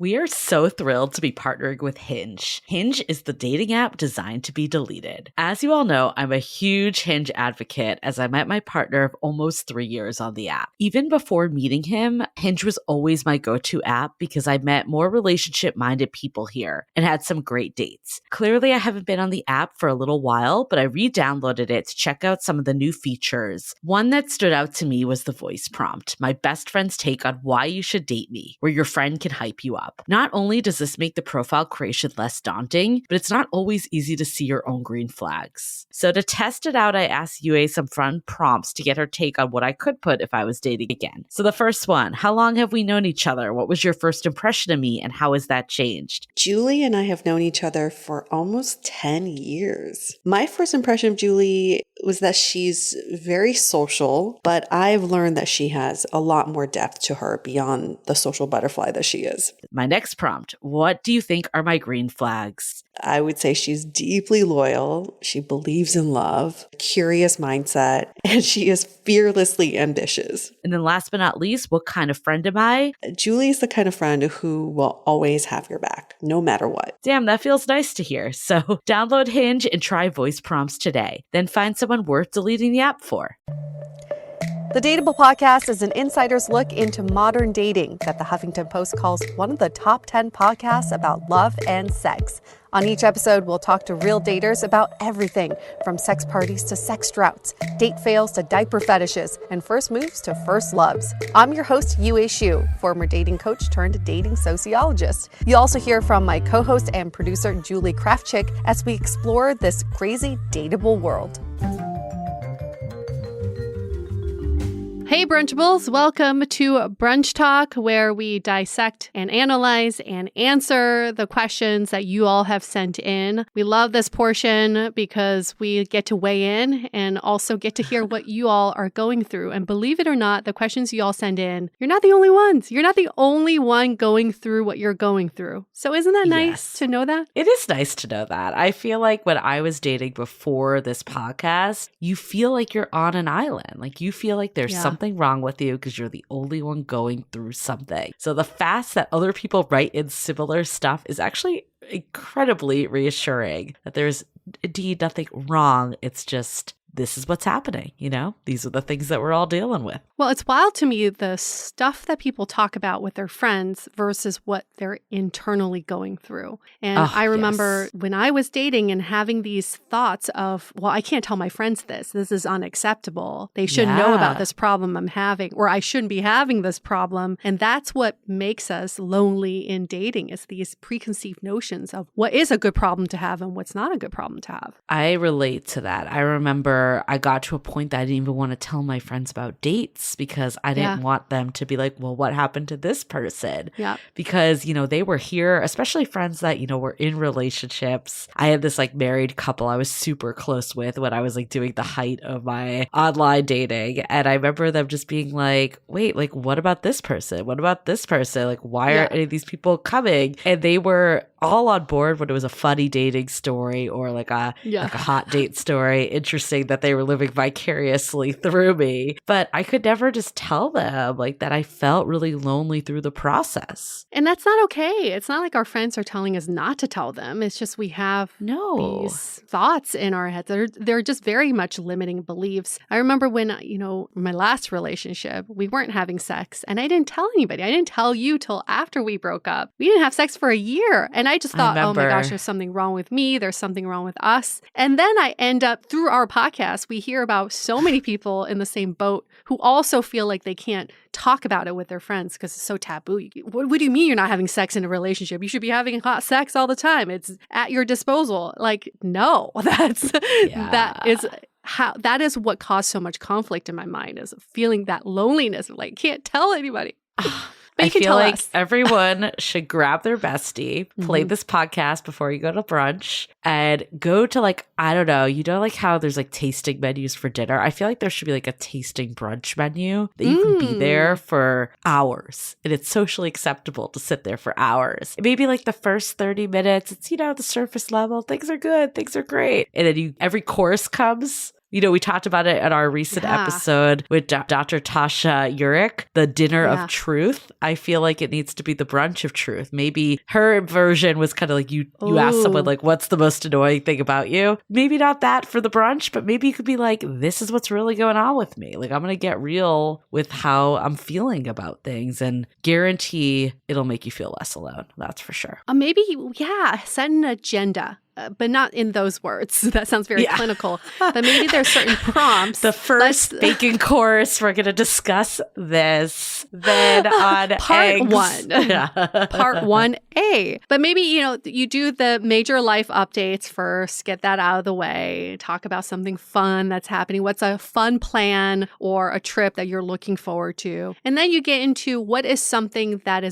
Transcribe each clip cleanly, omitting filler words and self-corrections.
We are so thrilled to be partnering with Hinge. Hinge is the dating app designed to be deleted. As you all know, I'm a huge Hinge advocate as I met my partner of almost 3 years on the app. Even before meeting him, Hinge was always my go-to app because I met more relationship-minded people here and had some great dates. Clearly, I haven't been on the app for a little while, but I re-downloaded it to check out some of the new features. One that stood out to me was the voice prompt, my best friend's take on why you should date me, where your friend can hype you up. Not only does this make the profile creation less daunting, but it's not always easy to see your own green flags. So to test it out, I asked Yue some fun prompts to get her take on what I could put if I was dating again. So the first one, how long have we known each other? What was your first impression of me and how has that changed? Julie and I have known each other for almost 10 years. My first impression of Julie was that she's very social, but I've learned that she has a lot more depth to her beyond the social butterfly that she is. My next prompt, what do you think are my green flags? I would say she's deeply loyal. She believes in love, curious mindset, and she is fearlessly ambitious. And then last but not least, what kind of friend am I? Julie is the kind of friend who will always have your back, no matter what. Damn, that feels nice to hear. So download Hinge and try voice prompts today. Then find someone worth deleting the app for. The Dateable podcast is an insider's look into modern dating that the Huffington Post calls one of the top 10 podcasts about love and sex. On each episode, we'll talk to real daters about everything from sex parties to sex droughts, date fails to diaper fetishes, and first moves to first loves. I'm your host, Yue Xu, former dating coach turned dating sociologist. You'll also hear from my co-host and producer, Julie Krafchick, as we explore this crazy dateable world. Hey Brunchables, welcome to Brunch Talk, where we dissect and analyze and answer the questions that you all have sent in. We love this portion because we get to weigh in and also get to hear what you all are going through. And believe it or not, the questions you all send in, you're not the only ones. You're not the only one going through what you're going through. So isn't that nice to know that? It is nice to know that. I feel like when I was dating before this podcast, you feel like you're on an island. Like you feel like there's something wrong with you because you're the only one going through something. So the fact that other people write in similar stuff is actually incredibly reassuring that there's indeed nothing wrong. It's just, this is what's happening, you know? These are the things that we're all dealing with. Well, it's wild to me, the stuff that people talk about with their friends versus what they're internally going through. And I remember when I was dating and having these thoughts of, well, I can't tell my friends this. This is unacceptable. They should know about this problem I'm having, or I shouldn't be having this problem. And that's what makes us lonely in dating, is these preconceived notions of what is a good problem to have and what's not a good problem to have. I relate to that. I remember I got to a point that I didn't even want to tell my friends about dates because I didn't want them to be like, well, what happened to this person? Yeah. Because, you know, they were here, especially friends that, you know, were in relationships. I had this like married couple I was super close with when I was like doing the height of my online dating. And I remember them just being like, wait, like, what about this person? What about this person? Like, why aren't any of these people coming? And they were all on board when it was a funny dating story or like a hot date story. Interesting that they were living vicariously through me. But I could never just tell them like that I felt really lonely through the process. And that's not okay. It's not like our friends are telling us not to tell them. It's just we have these thoughts in our heads. They're just very much limiting beliefs. I remember when, you know, my last relationship, we weren't having sex and I didn't tell anybody. I didn't tell you till after we broke up. We didn't have sex for a year. And I just thought, oh my gosh, there's something wrong with me. There's something wrong with us. And then I end up, through our podcast, we hear about so many people in the same boat who also feel like they can't talk about it with their friends because it's so taboo. What do you mean you're not having sex in a relationship? You should be having hot sex all the time. It's at your disposal. Like, no, that is what caused so much conflict in my mind, is feeling that loneliness of like, can't tell anybody. I feel like everyone should grab their bestie, play this podcast before you go to brunch, and go to like, I don't know, you know, like how there's like tasting menus for dinner. I feel like there should be like a tasting brunch menu that you can be there for hours. And it's socially acceptable to sit there for hours. Maybe like the first 30 minutes, it's, you know, the surface level. Things are good. Things are great. And then every course comes You know, we talked about it at our recent episode with Dr. Tasha Urich, the dinner of truth. I feel like it needs to be the brunch of truth. Maybe her version was kind of like you asked someone like, what's the most annoying thing about you? Maybe not that for the brunch, but maybe you could be like, this is what's really going on with me. Like, I'm going to get real with how I'm feeling about things and guarantee it'll make you feel less alone. That's for sure. Maybe, set an agenda. But not in those words. That sounds very clinical. But maybe there's certain prompts. The first bacon course, we're going to discuss this. Then on Part eggs. 1. Part 1A. But maybe, you do the major life updates first, get that out of the way, talk about something fun that's happening. What's a fun plan or a trip that you're looking forward to? And then you get into what is something that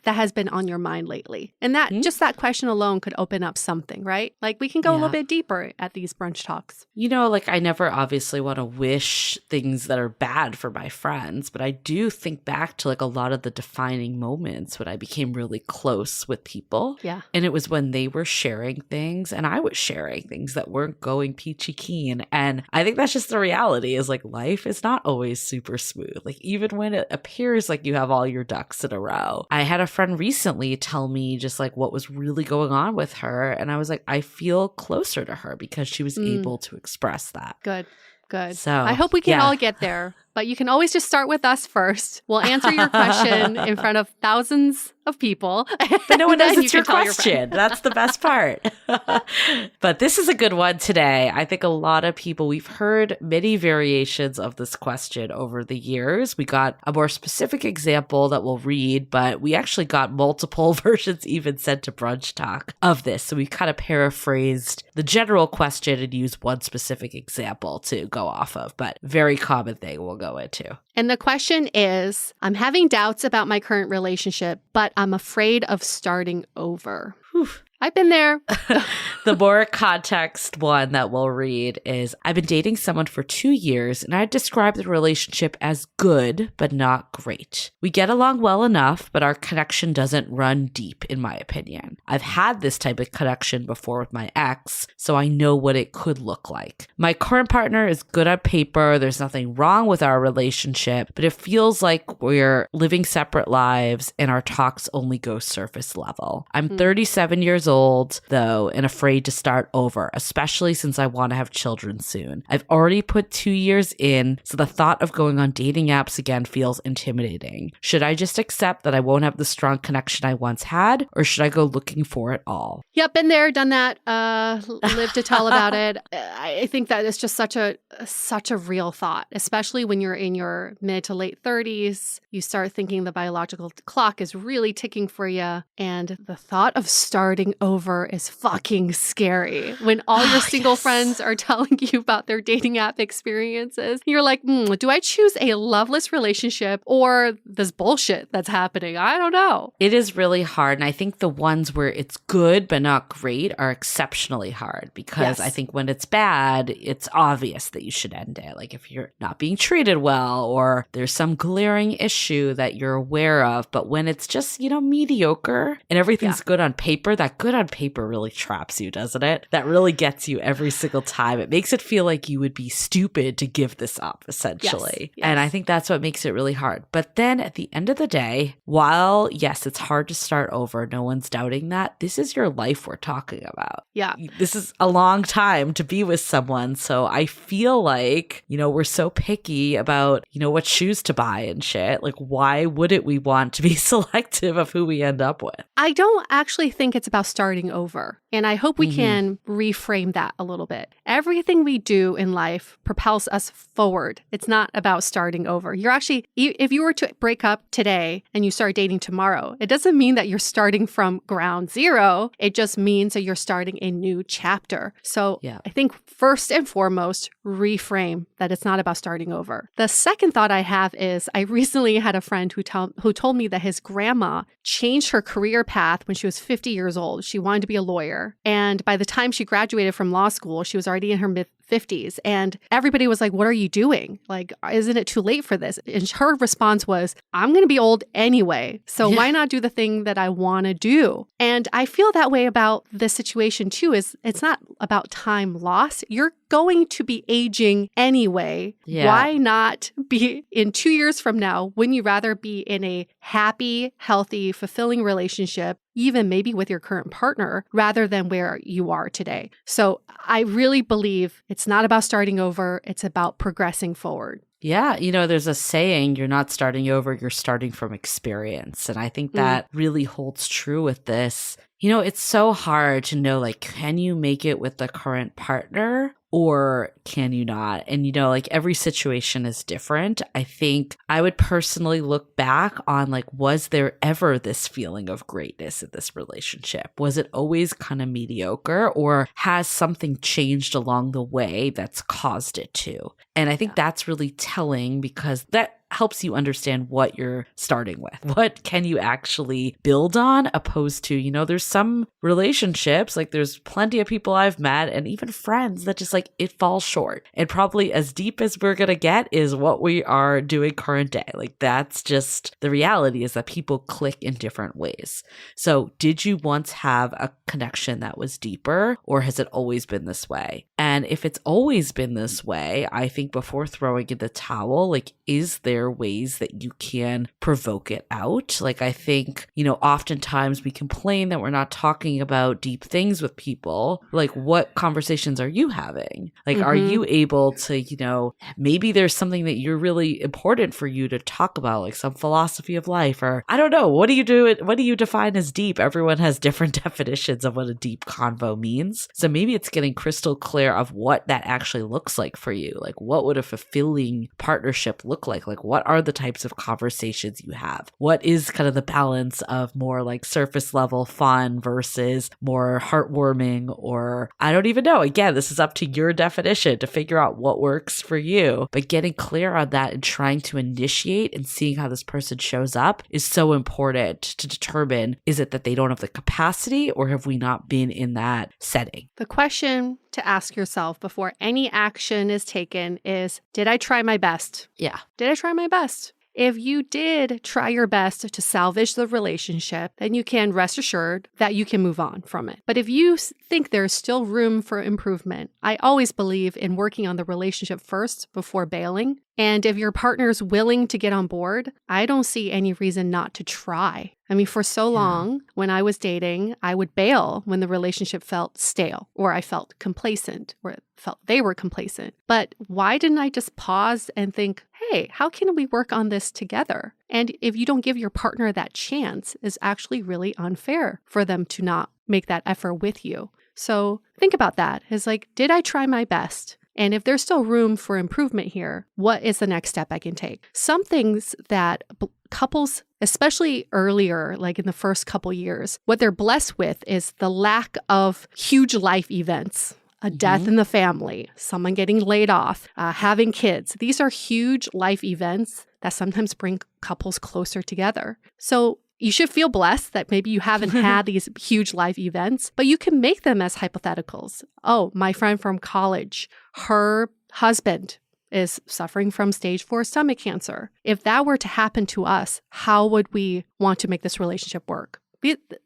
has been on your mind lately. And that just that question alone could open up something, right? Like we can go a little bit deeper at these brunch talks. I never obviously want to wish things that are bad for my friends, but I do think back to like a lot of the defining moments when I became really close with people. Yeah. And it was when they were sharing things and I was sharing things that weren't going peachy keen. And I think that's just the reality is like life is not always super smooth. Like even when it appears like you have all your ducks in a row. I had a friend recently tell me just like what was really going on with her. And I was like, I feel closer to her because she was able to express that. Good. So I hope we can all get there. But you can always just start with us first. We'll answer your question in front of thousands of people. But no one knows it's your question. That's the best part. But this is a good one today. I think a lot of people, we've heard many variations of this question over the years. We got a more specific example that we'll read, but we actually got multiple versions even sent to Brunch Talk of this. So we kind of paraphrased the general question and used one specific example to go off of, but very common thing we'll go into. And the question is, I'm having doubts about my current relationship, but I'm afraid of starting over. Whew. I've been there. The more context one that we'll read is, I've been dating someone for 2 years and I'd describe the relationship as good, but not great. We get along well enough, but our connection doesn't run deep, in my opinion. I've had this type of connection before with my ex, so I know what it could look like. My current partner is good on paper. There's nothing wrong with our relationship, but it feels like we're living separate lives and our talks only go surface level. I'm 37 years old, though, and afraid to start over, especially since I want to have children soon. I've already put 2 years in, so the thought of going on dating apps again feels intimidating. Should I just accept that I won't have the strong connection I once had, or should I go looking for it all? Yep, been there, done that, lived to tell about it. I think that is just such a real thought, especially when you're in your mid to late 30s. You start thinking the biological clock is really ticking for you, and the thought of starting over is fucking scary. When all your single friends are telling you about their dating app experiences, you're like, do I choose a loveless relationship or this bullshit that's happening? I don't know. It is really hard. And I think the ones where it's good but not great are exceptionally hard because I think when it's bad, it's obvious that you should end it. Like if you're not being treated well or there's some glaring issue that you're aware of. But when it's just, mediocre and everything's good on paper, that good on paper really traps you, doesn't it? That really gets you every single time. It makes it feel like you would be stupid to give this up, essentially. Yes. And I think that's what makes it really hard. But then at the end of the day, while, yes, it's hard to start over, no one's doubting that, this is your life we're talking about. Yeah. This is a long time to be with someone. So I feel like, we're so picky about, what shoes to buy and shit. Like, why wouldn't we want to be selective of who we end up with? I don't actually think it's about starting over. And I hope we can reframe that a little bit. Everything we do in life propels us forward. It's not about starting over. You're actually, if you were to break up today and you start dating tomorrow, it doesn't mean that you're starting from ground zero. It just means that you're starting a new chapter. So I think first and foremost, reframe that it's not about starting over. The second thought I have is I recently had a friend who told me that his grandma changed her career path when she was 50 years old. She wanted to be a lawyer. And by the time she graduated from law school, she was already in her mid-50s. And everybody was like, what are you doing? Like, isn't it too late for this? And her response was, I'm going to be old anyway. So why not do the thing that I want to do? And I feel that way about this situation too, is it's not about time lost. You're going to be aging anyway. Yeah. Why not be in 2 years from now? Wouldn't you rather be in a happy, healthy, fulfilling relationship, even maybe with your current partner, rather than where you are today? So I really believe it's not about starting over. It's about progressing forward. Yeah, there's a saying, you're not starting over, you're starting from experience. And I think that really holds true with this. It's so hard to know, like, can you make it with the current partner or can you not? And, every situation is different. I think I would personally look back on, like, was there ever this feeling of greatness in this relationship? Was it always kind of mediocre, or has something changed along the way that's caused it to? And I think that's really telling, because that helps you understand what you're starting with. What can you actually build on, opposed to, there's some relationships, like there's plenty of people I've met and even friends that just like it falls short. And probably as deep as we're going to get is what we are doing current day. Like that's just the reality, is that people click in different ways. So did you once have a connection that was deeper, or has it always been this way? And if it's always been this way, I think before throwing in the towel, like, is there ways that you can provoke it out? Like, I think, oftentimes we complain that we're not talking about deep things with people. Like, what conversations are you having? Like, are you able to, maybe there's something that you're really important for you to talk about, like some philosophy of life, or I don't know, what do you do? What do you define as deep? Everyone has different definitions of what a deep convo means. So maybe it's getting crystal clear of what that actually looks like for you. Like, what would a fulfilling partnership look like? Like, what are the types of conversations you have? What is kind of the balance of more like surface level fun versus more heartwarming, or I don't even know. Again, this is up to your definition to figure out what works for you. But getting clear on that and trying to initiate and seeing how this person shows up is so important to determine, is it that they don't have the capacity, or have we not been in that setting? The question to ask yourself before any action is taken is, did I try my best? Yeah. Did I try my best? If you did try your best to salvage the relationship, then you can rest assured that you can move on from it. But if you think there's still room for improvement, I always believe in working on the relationship first before bailing. And if your partner's willing to get on board, I don't see any reason not to try. I mean, for so long, when I was dating, I would bail when the relationship felt stale, or I felt complacent, or felt they were complacent. But why didn't I just pause and think, hey, how can we work on this together? And if you don't give your partner that chance, it's actually really unfair for them to not make that effort with you. So think about that. It's like, did I try my best? And if there's still room for improvement here, what is the next step I can take? Some things that couples, especially earlier, like in the first couple years, what they're blessed with is the lack of huge life events. A death in the family, someone getting laid off, having kids. These are huge life events that sometimes bring couples closer together. So you should feel blessed that maybe you haven't had these huge life events, but you can make them as hypotheticals. Oh, my friend from college, her husband is suffering from stage 4 stomach cancer. If that were to happen to us, how would we want to make this relationship work?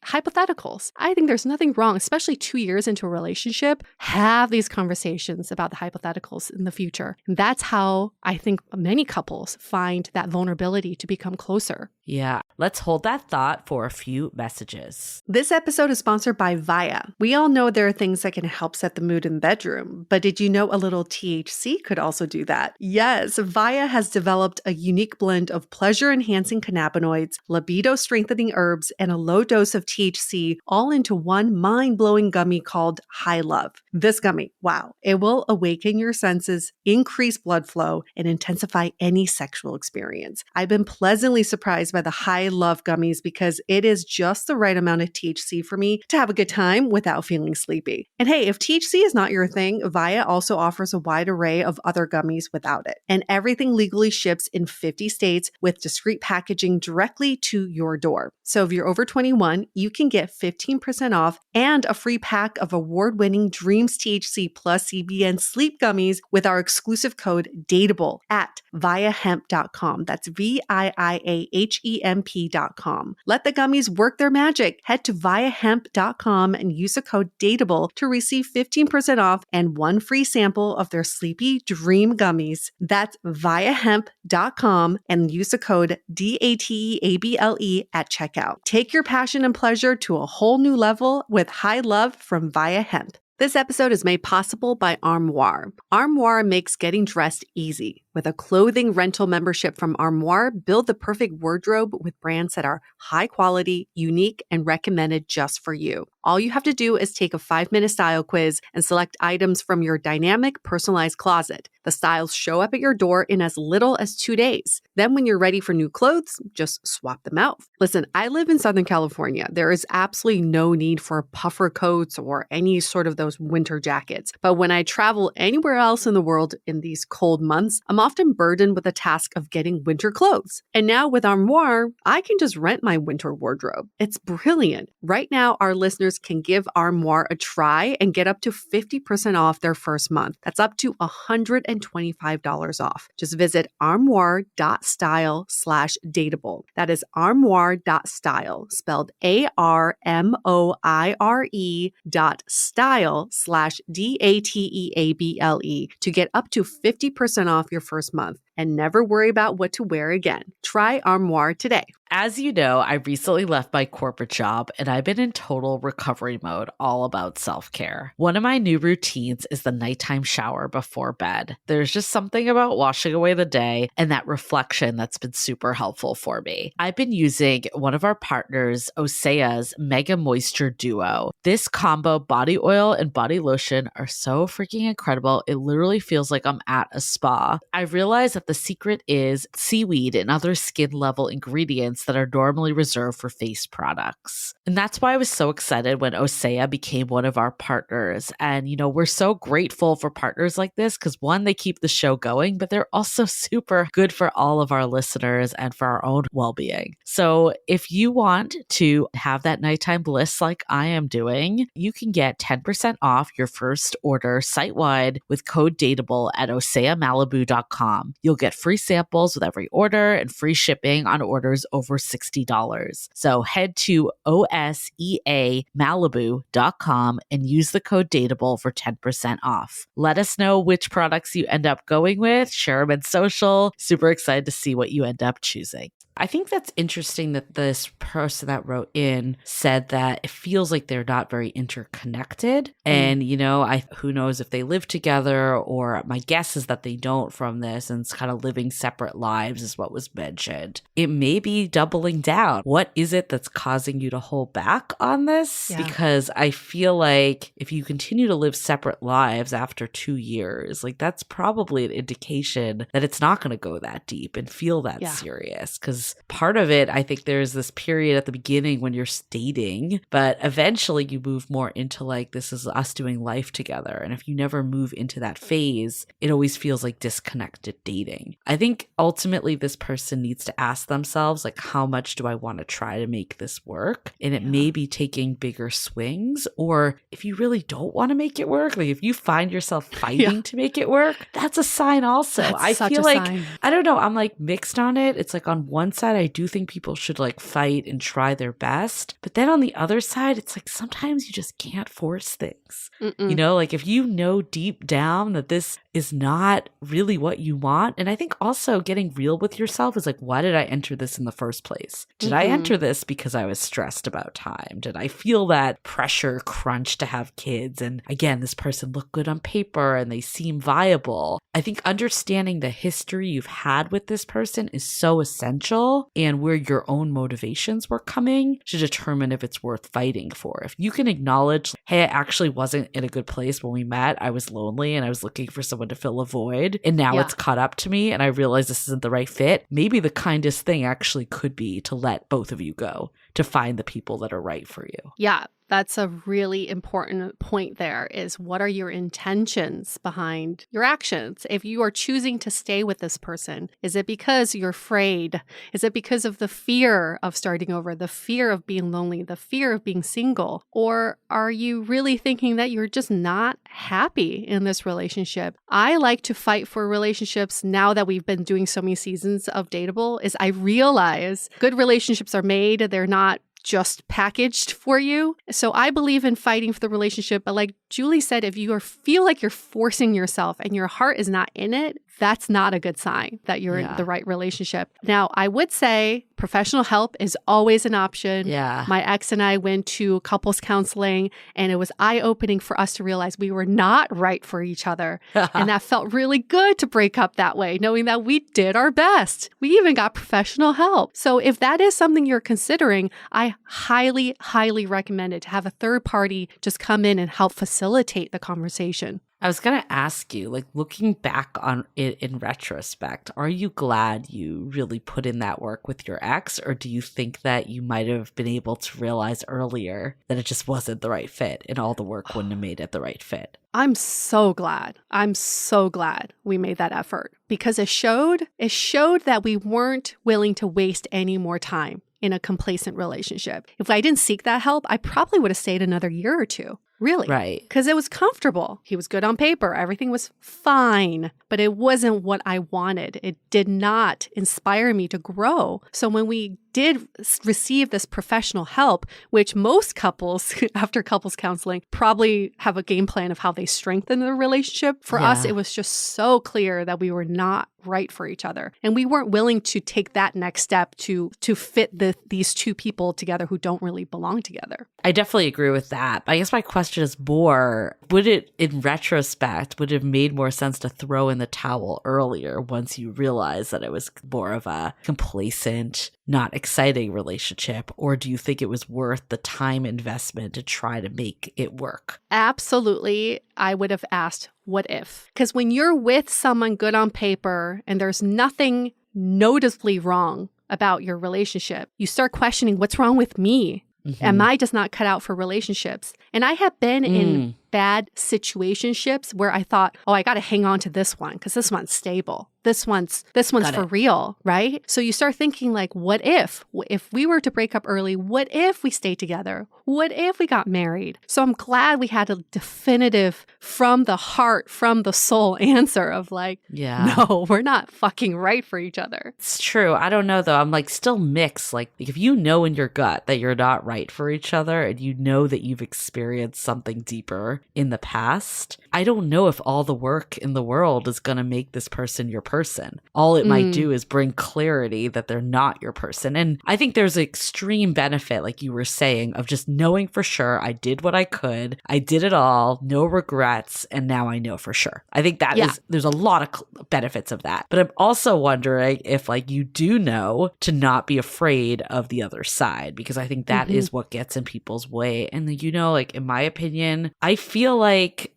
Hypotheticals. I think there's nothing wrong, especially 2 years into a relationship, have these conversations about the hypotheticals in the future. And that's how I think many couples find that vulnerability to become closer. Yeah. Let's hold that thought for a few messages. This episode is sponsored by Viia. We all know there are things that can help set the mood in the bedroom, but did you know a little THC could also do that? Yes, Viia has developed a unique blend of pleasure-enhancing cannabinoids, libido-strengthening herbs, and a low dose of THC all into one mind-blowing gummy called High Love. This gummy, wow, it will awaken your senses, increase blood flow, and intensify any sexual experience. I've been pleasantly surprised by the High Love gummies because it is just the right amount of THC for me to have a good time without feeling sleepy. And hey, if THC is not your thing, Viia also offers a wide array of other gummies without it. And everything legally ships in 50 states with discreet packaging directly to your door. So if you're over 21, you can get 15% off and a free pack of award-winning Dreams THC plus CBN sleep gummies with our exclusive code DATEABLE at viiahemp.com. That's VIIAH ViaHemp.com. Let the gummies work their magic. Head to ViaHemp.com and use the code DATEABLE to receive 15% off and one free sample of their Sleepy Dream gummies. That's ViaHemp.com and use the code DATEABLE at checkout. Take your passion and pleasure to a whole new level with high love from Via Hemp. This episode is made possible by Armoire. Armoire makes getting dressed easy. With a clothing rental membership from Armoire, build the perfect wardrobe with brands that are high quality, unique, and recommended just for you. All you have to do is take a 5-minute style quiz and select items from your dynamic, personalized closet. The styles show up at your door in as little as 2 days. Then when you're ready for new clothes, just swap them out. Listen, I live in Southern California. There is absolutely no need for puffer coats or any sort of those winter jackets. But when I travel anywhere else in the world in these cold months, I'm often burdened with the task of getting winter clothes. And now with Armoire, I can just rent my winter wardrobe. It's brilliant. Right now, our listeners can give Armoire a try and get up to 50% off their first month. That's up to $125 off. Just visit armoire.style/dateable. That is armoire.style, spelled ARMOIRE.style/DATEABLE to get up to 50% off your first month and never worry about what to wear again. Try Armoire today. As you know, I recently left my corporate job and I've been in total recovery mode, all about self-care. One of my new routines is the nighttime shower before bed. There's just something about washing away the day and that reflection that's been super helpful for me. I've been using one of our partners, Osea's Mega Moisture Duo. This combo body oil and body lotion are so freaking incredible. It literally feels like I'm at a spa. I realized that the secret is seaweed and other skin level ingredients that are normally reserved for face products. And that's why I was so excited when Osea became one of our partners. And, you know, we're so grateful for partners like this because one, they keep the show going, but they're also super good for all of our listeners and for our own well-being. So if you want to have that nighttime bliss like I am doing, you can get 10% off your first order site-wide with code DATEABLE at oseamalibu.com. You'll get free samples with every order and free shipping on orders over $60. So head to oseamalibu.com and use the code DATEABLE for 10% off. Let us know which products you end up going with. Share them in social. Super excited to see what you end up choosing. I think that's interesting that this person that wrote in said that it feels like they're not very interconnected. And, you know, who knows if they live together, or my guess is that they don't from this, and it's kind of living separate lives is what was mentioned. It may be doubling down. What is it that's causing you to hold back on this? Yeah. Because I feel like if you continue to live separate lives after 2 years, like that's probably an indication that it's not going to go that deep and feel that serious. Because part of it, I think there's this period at the beginning when you're dating, but eventually you move more into like, this is us doing life together. And if you never move into that phase, it always feels like disconnected dating. I think ultimately this person needs to ask themselves, like, how much do I want to try to make this work? And it may be taking bigger swings, or if you really don't want to make it work, like if you find yourself fighting to make it work, that's a sign also. I feel like, I don't know, I'm like mixed on it. It's like on one side, I do think people should like fight and try their best. But then on the other side, it's like sometimes you just can't force things. You know, like if you know deep down that this is not really what you want. And I think also getting real with yourself is like, why did I enter this in the first place? Did I enter this because I was stressed about time? Did I feel that pressure crunch to have kids? And again, this person looked good on paper and they seem viable. I think understanding the history you've had with this person is so essential, and where your own motivations were coming to determine if it's worth fighting for. If you can acknowledge, hey, I actually wasn't in a good place when we met. I was lonely and I was looking for someone to fill a void. And now it's caught up to me and I realize this isn't the right fit. Maybe the kindest thing actually could be to let both of you go, to find the people that are right for you. Yeah. That's a really important point there is what are your intentions behind your actions? If you are choosing to stay with this person, is it because you're afraid? Is it because of the fear of starting over, the fear of being lonely, the fear of being single? Or are you really thinking that you're just not happy in this relationship? I like to fight for relationships now that we've been doing so many seasons of Dateable, is I realize good relationships are made. They're not just packaged for you. So I believe in fighting for the relationship. But like Julie said, if you feel like you're forcing yourself and your heart is not in it, that's not a good sign that you're in the right relationship. Now, I would say professional help is always an option. Yeah. My ex and I went to couples counseling, and it was eye-opening for us to realize we were not right for each other. And that felt really good to break up that way, knowing that we did our best. We even got professional help. So if that is something you're considering, I highly, highly recommend it to have a third party just come in and help facilitate the conversation. I was going to ask you, like, looking back on it in retrospect, are you glad you really put in that work with your ex, or do you think that you might have been able to realize earlier that it just wasn't the right fit and all the work wouldn't have made it the right fit? I'm so glad. I'm so glad we made that effort because it showed that we weren't willing to waste any more time in a complacent relationship. If I didn't seek that help, I probably would have stayed another year or two. Really. Right. Because it was comfortable. He was good on paper. Everything was fine. But it wasn't what I wanted. It did not inspire me to grow. So when we did receive this professional help, which most couples after couples counseling probably have a game plan of how they strengthen the relationship. For us, it was just so clear that we were not right for each other. And we weren't willing to take that next step to fit these two people together who don't really belong together. I definitely agree with that. I guess my question is more, would it, in retrospect, would it have made more sense to throw in the towel earlier once you realized that it was more of a complacent, not exciting relationship? Or do you think it was worth the time investment to try to make it work? Absolutely. I would have asked, what if? Because when you're with someone good on paper and there's nothing noticeably wrong about your relationship, you start questioning, what's wrong with me? Mm-hmm. Am I just not cut out for relationships? And I have been in bad situationships where I thought, oh, I got to hang on to this one because this one's stable. This one's for real, right? So you start thinking like, what if we were to break up early, what if we stayed together? What if we got married? So I'm glad we had a definitive from the heart, from the soul answer of like, no, we're not fucking right for each other. It's true. I don't know though. I'm like still mixed. Like if you know in your gut that you're not right for each other and you know that you've experienced something deeper in the past, I don't know if all the work in the world is going to make this person your person. All it might do is bring clarity that they're not your person. And I think there's an extreme benefit, like you were saying, of just knowing for sure I did what I could. I did it all, no regrets, and now I know for sure. I think that there's a lot of benefits of that. But I'm also wondering if like you do know to not be afraid of the other side, because I think that is what gets in people's way. And you know, like in my opinion, I feel like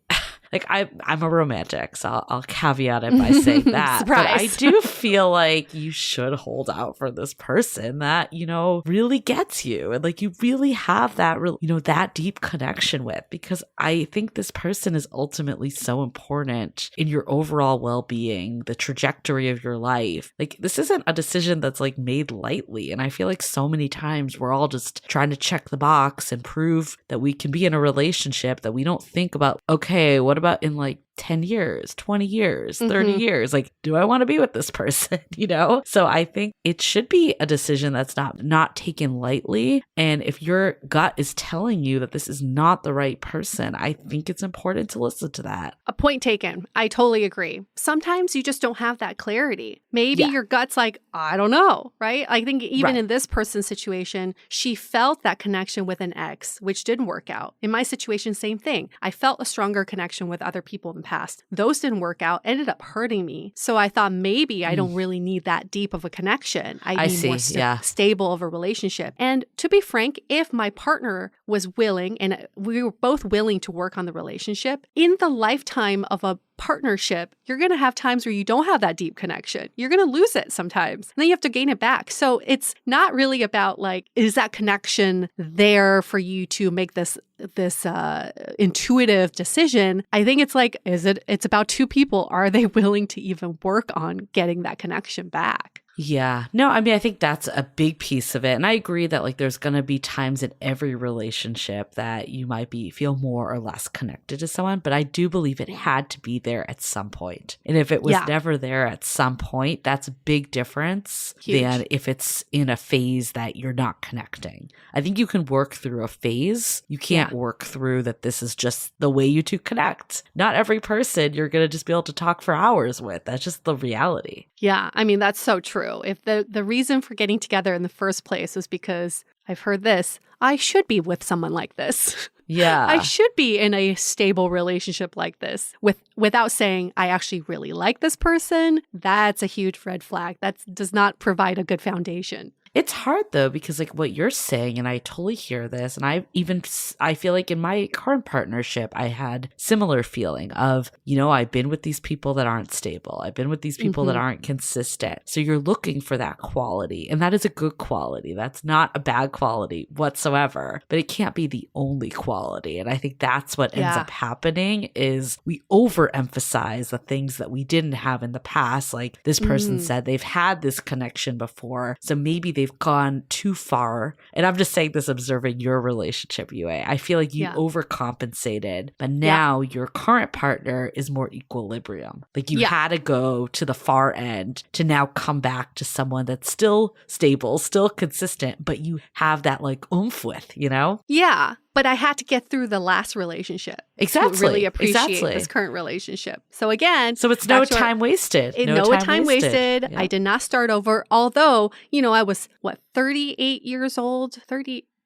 I'm a romantic, so I'll caveat it by saying that. But I do feel like you should hold out for this person that, you know, really gets you. And like you really have that, that deep connection with, because I think this person is ultimately so important in your overall well-being, the trajectory of your life. Like this isn't a decision that's like made lightly. And I feel like so many times we're all just trying to check the box and prove that we can be in a relationship that we don't think about, okay, what about in like 10 years, 20 years, 30 years? Like, do I want to be with this person? You know? So I think it should be a decision that's not taken lightly. And if your gut is telling you that this is not the right person, I think it's important to listen to that. A point taken. I totally agree. Sometimes you just don't have that clarity. Maybe your gut's like, I don't know, right? I think even in this person's situation, she felt that connection with an ex, which didn't work out. In my situation, same thing. I felt a stronger connection with other people in the past. Those didn't work out, ended up hurting me. So I thought maybe I don't really need that deep of a connection. I need more stable of a relationship. And to be frank, if my partner was willing and we were both willing to work on the relationship, in the lifetime of a partnership, you're going to have times where you don't have that deep connection. You're going to lose it sometimes. And then you have to gain it back. So it's not really about like, is that connection there for you to make this intuitive decision? I think it's like, it's about two people. Are they willing to even work on getting that connection back? Yeah. No, I mean, I think that's a big piece of it. And I agree that like there's going to be times in every relationship that you might feel more or less connected to someone, but I do believe it had to be there at some point. And if it was never there at some point, that's a big difference than if it's in a phase that you're not connecting. I think you can work through a phase. You can't work through that this is just the way you two connect. Not every person you're going to just be able to talk for hours with. That's just the reality. Yeah, I mean, that's so true. If the reason for getting together in the first place was because I've heard this, I should be with someone like this. Yeah. I should be in a stable relationship like this without saying I actually really like this person. That's a huge red flag. That does not provide a good foundation. It's hard though, because like what you're saying, and I totally hear this, and I feel like in my current partnership, I had similar feeling of, I've been with these people that aren't stable. I've been with these people that aren't consistent. So you're looking for that quality, and that is a good quality. That's not a bad quality whatsoever, but it can't be the only quality. And I think that's what ends up happening is we overemphasize the things that we didn't have in the past. Like this person said they've had this connection before, so maybe they've gone too far. And I'm just saying this observing your relationship, Yue. I feel like you overcompensated, but now your current partner is more equilibrium. Like you had to go to the far end to now come back to someone that's still stable, still consistent, but you have that like oomph with, Yeah. But I had to get through the last relationship to really appreciate this current relationship. So again, so it's no time wasted. No time wasted. Yeah. I did not start over. Although, I was 38 years old.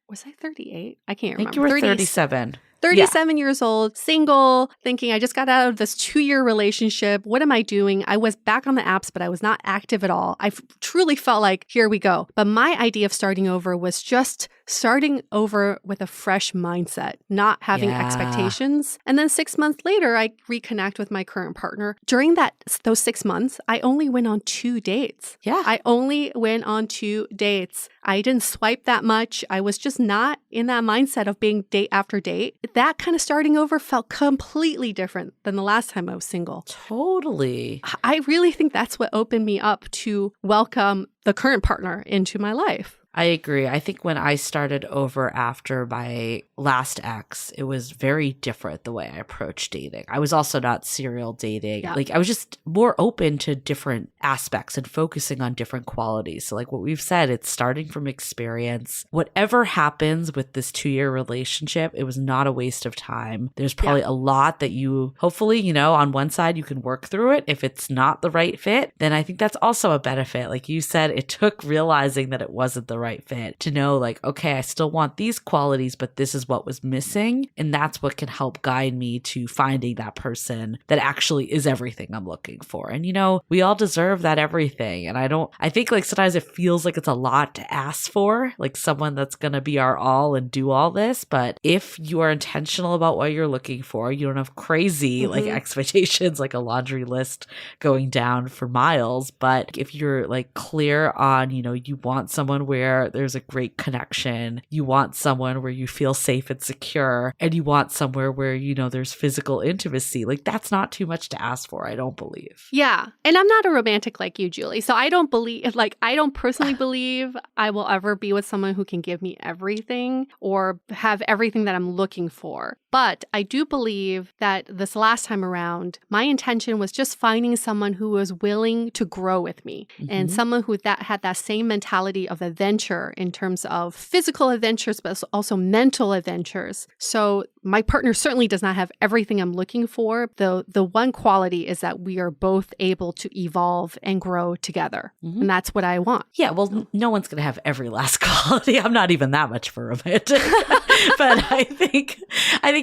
Was I 38? I can't remember. I think you were 37. 37 years old, single, thinking I just got out of this 2-year relationship. What am I doing? I was back on the apps, but I was not active at all. I truly felt like, here we go. But my idea of starting over was just starting over with a fresh mindset, not having expectations. And then 6 months later, I reconnect with my current partner. During those 6 months, I only went on 2 dates. Yeah. I only went on 2 dates. I didn't swipe that much. I was just not in that mindset of being date after date. That kind of starting over felt completely different than the last time I was single. Totally. I really think that's what opened me up to welcome the current partner into my life. I agree. I think when I started over after my last ex, it was very different the way I approached dating. I was also not serial dating. Yeah. Like I was just more open to different aspects and focusing on different qualities. So like what we've said, it's starting from experience. Whatever happens with this 2-year relationship, it was not a waste of time. There's probably a lot that you hopefully, on one side you can work through it. If it's not the right fit, then I think that's also a benefit. Like you said, it took realizing that it wasn't the right fit to know like, okay, I still want these qualities, but this is what was missing. And that's what can help guide me to finding that person that actually is everything I'm looking for. And we all deserve that everything. And I think like sometimes it feels like it's a lot to ask for, like someone that's going to be our all and do all this. But if you are intentional about what you're looking for, you don't have crazy like expectations, like a laundry list going down for miles. But if you're like clear on, you want someone where there's a great connection, you want someone where you feel safe and secure, and you want somewhere where, there's physical intimacy, like that's not too much to ask for, I don't believe. Yeah. And I'm not a romantic like you, Julie. So I don't personally believe I will ever be with someone who can give me everything or have everything that I'm looking for. But I do believe that this last time around, my intention was just finding someone who was willing to grow with me and someone who had that same mentality of adventure in terms of physical adventures, but also mental adventures. So my partner certainly does not have everything I'm looking for. The one quality is that we are both able to evolve and grow together. And that's what I want. Yeah, well, no one's going to have every last quality. I'm not even that much for romantic. But I think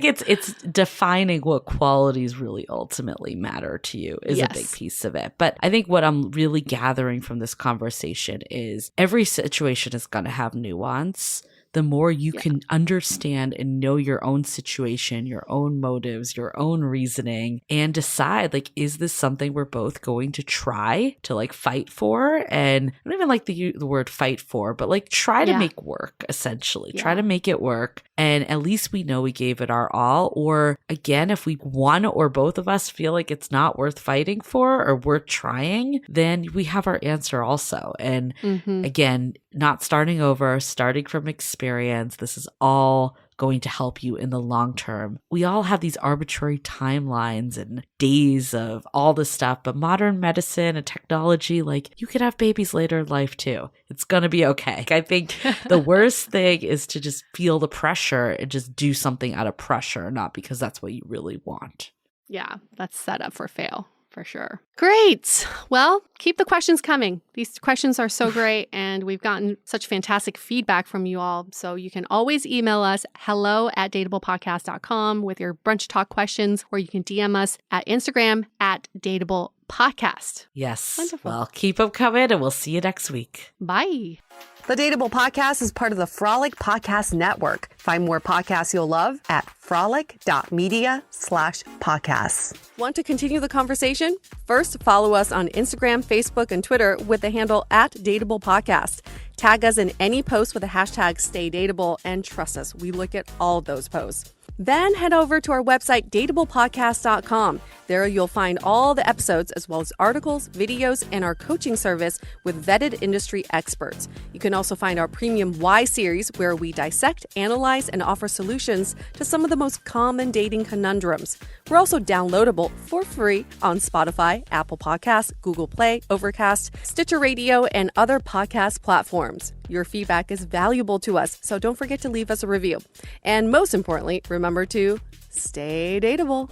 it's defining what qualities really ultimately matter to you is a big piece of it. But I think what I'm really gathering from this conversation is every situation is going to have nuance. the more you can understand and know your own situation, your own motives, your own reasoning, and decide, like, is this something we're both going to try to like fight for? And I don't even like the word fight for, but like try to make work, essentially. Try to make it work. And at least we know we gave it our all. Or again, if we one or both of us feel like it's not worth fighting for or worth trying, then we have our answer also. And again, not starting over, starting from experience. This is all going to help you in the long term. We all have these arbitrary timelines and days of all this stuff, but modern medicine and technology, like, you could have babies later in life too. It's going to be okay. I think the worst thing is to just feel the pressure and just do something out of pressure, not because that's what you really want. Yeah, that's set up for fail. For sure. Great. Well, keep the questions coming. These questions are so great, and we've gotten such fantastic feedback from you all. So you can always email us hello@dateablepodcast.com with your brunch talk questions, or you can DM us at Instagram @dateablepodcast. Yes. Wonderful. Well, keep them coming, and we'll see you next week. Bye. The Dateable Podcast is part of the Frolic Podcast Network. Find more podcasts you'll love at frolic.media/podcasts. Want to continue the conversation? First, follow us on Instagram, Facebook, and Twitter with the handle @Dateable Podcast. Tag us in any post with the hashtag StayDateable, and trust us, we look at all of those posts. Then head over to our website, dateablepodcast.com. There you'll find all the episodes as well as articles, videos, and our coaching service with vetted industry experts. You can also find our premium Why series, where we dissect, analyze, and offer solutions to some of the most common dating conundrums. We're also downloadable for free on Spotify, Apple Podcasts, Google Play, Overcast, Stitcher Radio, and other podcast platforms. Your feedback is valuable to us, so don't forget to leave us a review. And most importantly, remember to stay dateable.